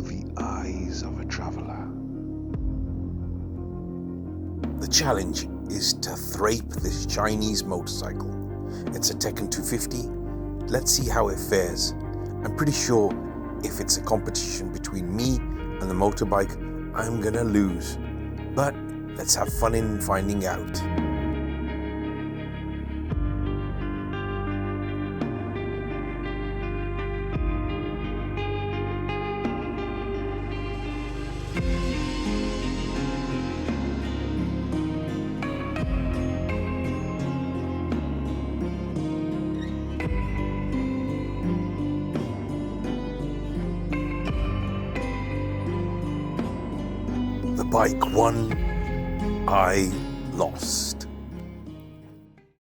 the eyes of a traveler. The challenge is to thrape this Chinese motorcycle. It's a Tekken 250. Let's see how it fares. I'm pretty sure if it's a competition between me and the motorbike, I'm gonna lose. But let's have fun in finding out. The bike won, I lost.